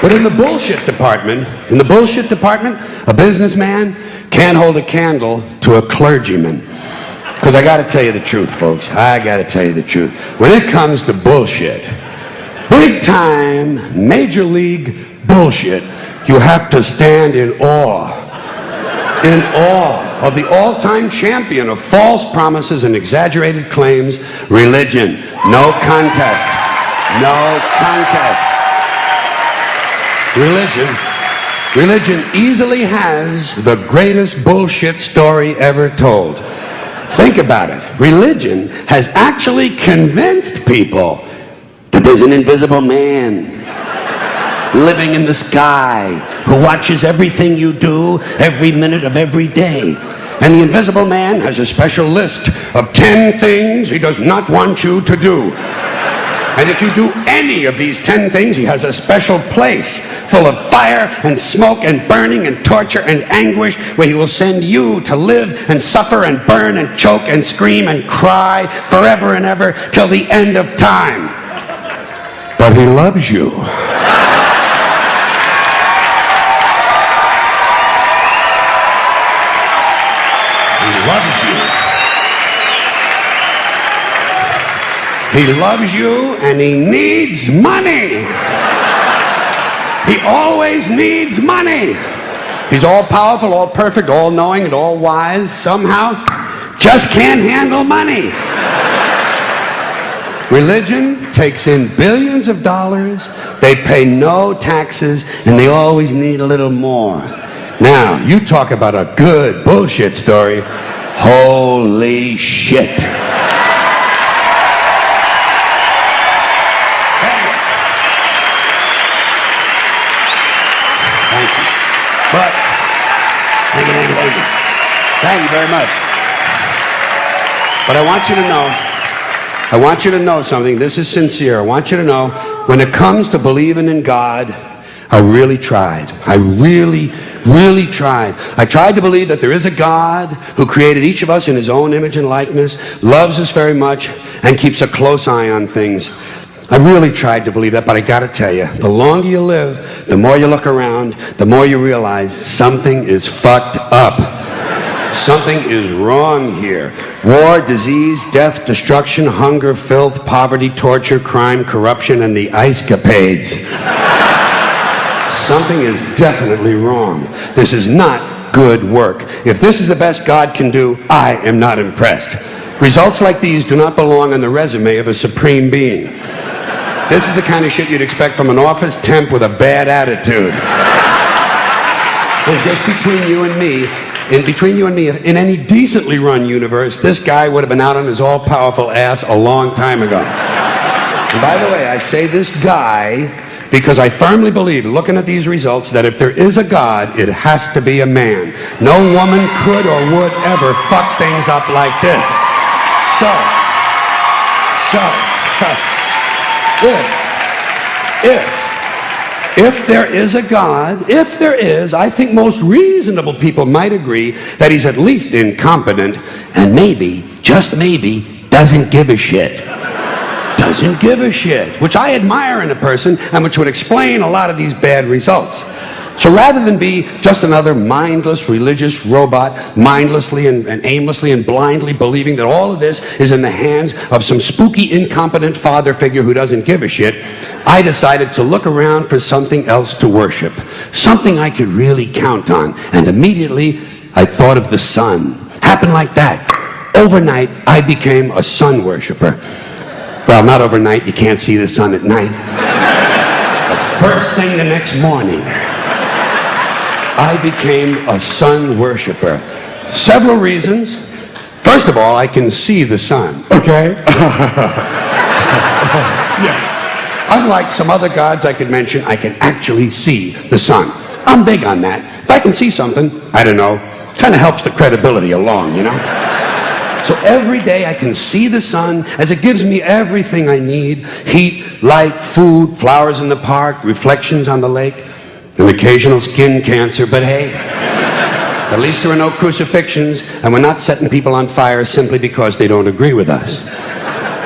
But in the bullshit department, a businessman can't hold a candle to a clergyman. Because I got to tell you the truth, folks. I got to tell you the truth. When it comes to bullshit, big time, major league bullshit, you have to stand in awe of the all-time champion of false promises and exaggerated claims, religion. No contest. No contest. Religion easily has the greatest bullshit story ever told. Think about it. Religion has actually convinced people that there's an invisible man living in the sky who watches everything you do every minute of every day. And the invisible man has a special list of 10 things he does not want you to do. And if you do any of these 10 things, he has a special place full of fire and smoke and burning and torture and anguish where he will send you to live and suffer and burn and choke and scream and cry forever and ever till the end of time. But he loves you. He loves you. He loves you and he needs money. He always needs money. He's all powerful, all perfect, all knowing, and all wise. Somehow, just can't handle money. Religion takes in billions of dollars. They pay no taxes, and they always need a little more. Now, you talk about a good bullshit story. Holy shit. But, thank you. Thank you very much. But I want you to know something. This is sincere. I want you to know, when it comes to believing in God, I really tried. I really tried. I tried to believe that there is a God who created each of us in his own image and likeness, loves us very much, and keeps a close eye on things. I really tried to believe that, but I gotta tell you, the longer you live, the more you look around, the more you realize something is fucked up. Something is wrong here. War, disease, death, destruction, hunger, filth, poverty, torture, crime, corruption, and the ice-capades. Something is definitely wrong. This is not good work. If this is the best God can do, I am not impressed. Results like these do not belong on the resume of a supreme being. This is the kind of shit you'd expect from an office temp with a bad attitude. And just between you and me, in any decently run universe, this guy would have been out on his all-powerful ass a long time ago. And by the way, I say this guy because I firmly believe, looking at these results, that if there is a God, it has to be a man. No woman could or would ever fuck things up like this. If there is a God, if there is, I think most reasonable people might agree that he's at least incompetent and maybe, just maybe, doesn't give a shit. Doesn't give a shit, which I admire in a person and which would explain a lot of these bad results. So rather than be just another mindless religious robot, mindlessly and aimlessly and blindly believing that all of this is in the hands of some spooky, incompetent father figure who doesn't give a shit, I decided to look around for something else to worship, something I could really count on. And immediately, I thought of the sun. Happened like that. Overnight, I became a sun worshiper. Well, not overnight. You can't see the sun at night. But first thing the next morning, I became a sun worshiper. Several reasons. First of all, I can see the sun, okay? Yeah. Unlike some other gods I could mention, I can actually see the sun. I'm big on that. If I can see something, I don't know, kind of helps the credibility along, you know? So every day I can see the sun as it gives me everything I need: heat, light, food, flowers in the park, reflections on the lake, an occasional skin cancer, but hey, at least there are no crucifixions, and we're not setting people on fire simply because they don't agree with us.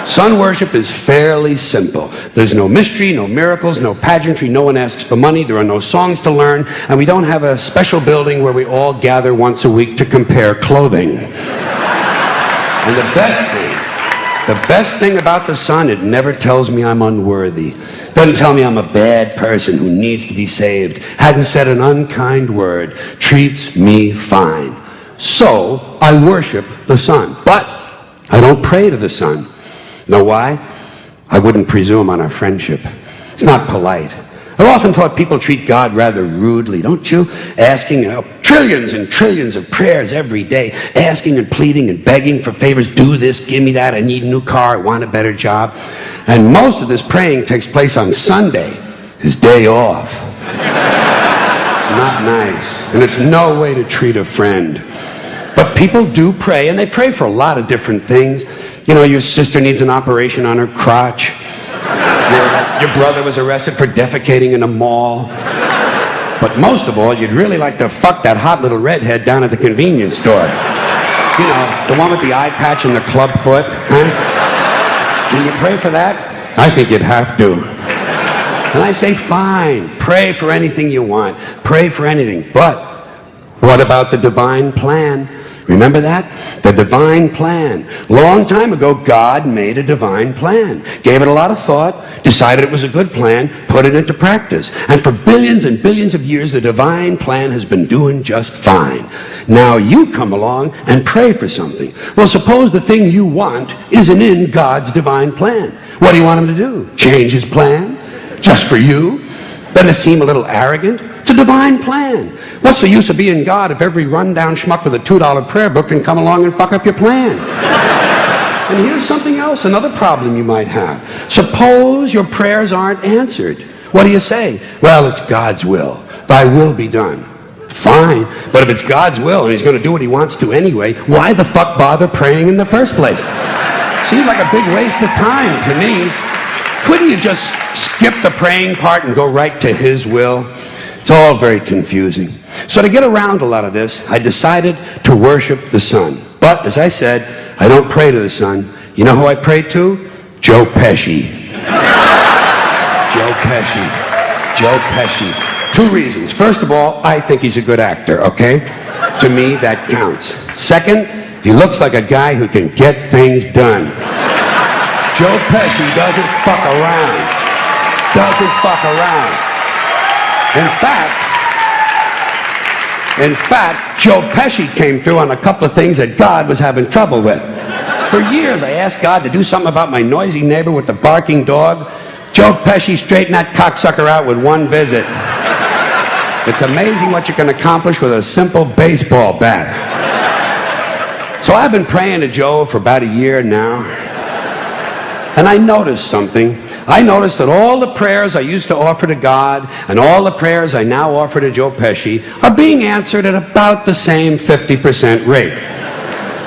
Sun worship is fairly simple. There's no mystery, no miracles, no pageantry, no one asks for money, there are no songs to learn, and we don't have a special building where we all gather once a week to compare clothing. And the best thing about the sun, it never tells me I'm unworthy. Doesn't tell me I'm a bad person who needs to be saved. Hasn't said an unkind word. Treats me fine. So, I worship the sun. But I don't pray to the sun. Know why? I wouldn't presume on our friendship. It's not polite. I've often thought people treat God rather rudely, don't you? Asking trillions and trillions of prayers every day, asking and pleading and begging for favors. Do this, give me that, I need a new car, I want a better job. And most of this praying takes place on Sunday, his day off. It's not nice, and it's no way to treat a friend. But people do pray, and they pray for a lot of different things. You know, your sister needs an operation on her crotch. Your brother was arrested for defecating in a mall. But most of all, you'd really like to fuck that hot little redhead down at the convenience store. You know, the one with the eye patch and the club foot. Huh? Can you pray for that? I think you'd have to. And I say, fine, pray for anything you want. Pray for anything. But what about the divine plan? Remember that? The divine plan. Long time ago, God made a divine plan. Gave it a lot of thought, decided it was a good plan, put it into practice. And for billions and billions of years, the divine plan has been doing just fine. Now you come along and pray for something. Well, suppose the thing you want isn't in God's divine plan. What do you want him to do? Change his plan? Just for you? Doesn't it seem a little arrogant? It's a divine plan. What's the use of being God if every rundown schmuck with a $2 prayer book can come along and fuck up your plan? And here's something else, another problem you might have. Suppose your prayers aren't answered. What do you say? Well, it's God's will. Thy will be done. Fine, but if it's God's will and he's going to do what he wants to anyway, why the fuck bother praying in the first place? Seems like a big waste of time to me. Couldn't you just skip the praying part and go right to his will? It's all very confusing. So to get around a lot of this, I decided to worship the sun. But, as I said, I don't pray to the sun. You know who I pray to? Joe Pesci. Joe Pesci. Joe Pesci. Two reasons. First of all, I think he's a good actor, okay? To me, that counts. Second, he looks like a guy who can get things done. Joe Pesci doesn't fuck around. Doesn't fuck around. In fact, Joe Pesci came through on a couple of things that God was having trouble with. For years, I asked God to do something about my noisy neighbor with the barking dog. Joe Pesci straightened that cocksucker out with one visit. It's amazing what you can accomplish with a simple baseball bat. So I've been praying to Joe for about a year now. And I noticed something. I noticed that all the prayers I used to offer to God and all the prayers I now offer to Joe Pesci are being answered at about the same 50% rate.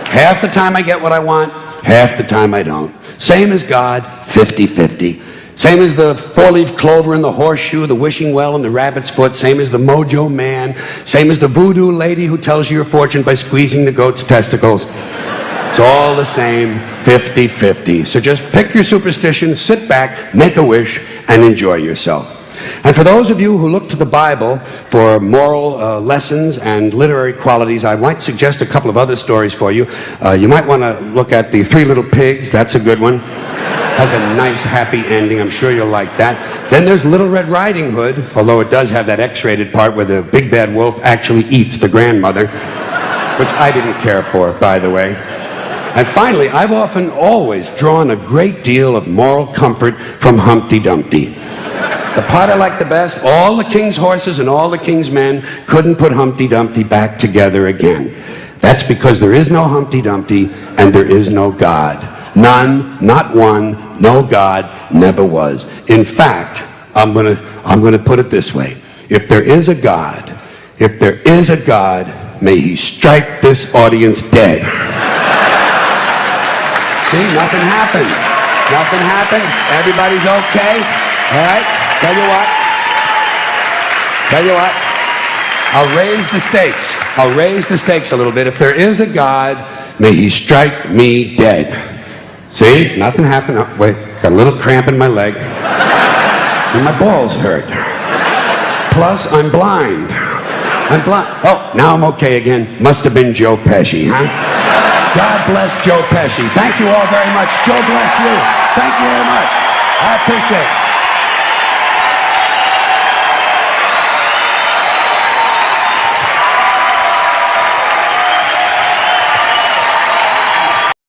Half the time I get what I want, half the time I don't. Same as God, 50-50. Same as the four-leaf clover and the horseshoe, the wishing well and the rabbit's foot. Same as the mojo man. Same as the voodoo lady who tells you your fortune by squeezing the goat's testicles. It's all the same, 50-50. So just pick your superstition, sit back, make a wish, and enjoy yourself. And for those of you who look to the Bible for moral lessons and literary qualities, I might suggest a couple of other stories for you. You might want to look at The Three Little Pigs. That's a good one. Has a nice, happy ending. I'm sure you'll like that. Then there's Little Red Riding Hood, although it does have that X-rated part where the big bad wolf actually eats the grandmother, which I didn't care for, by the way. And finally, I've often always drawn a great deal of moral comfort from Humpty Dumpty. The part I like the best, all the king's horses and all the king's men couldn't put Humpty Dumpty back together again. That's because there is no Humpty Dumpty and there is no God. None, not one, no God, never was. In fact, I'm gonna put it this way. If there is a God, may he strike this audience dead. See, nothing happened. Nothing happened. Everybody's okay. All right? Tell you what. I'll raise the stakes. I'll raise the stakes a little bit. If there is a God, may he strike me dead. See? Nothing happened. Oh, wait, got a little cramp in my leg. And my balls hurt. Plus, I'm blind. I'm blind. Oh, now I'm okay again. Must have been Joe Pesci, huh? God bless Joe Pesci. Thank you all very much. Joe bless you. Thank you very much. I appreciate it.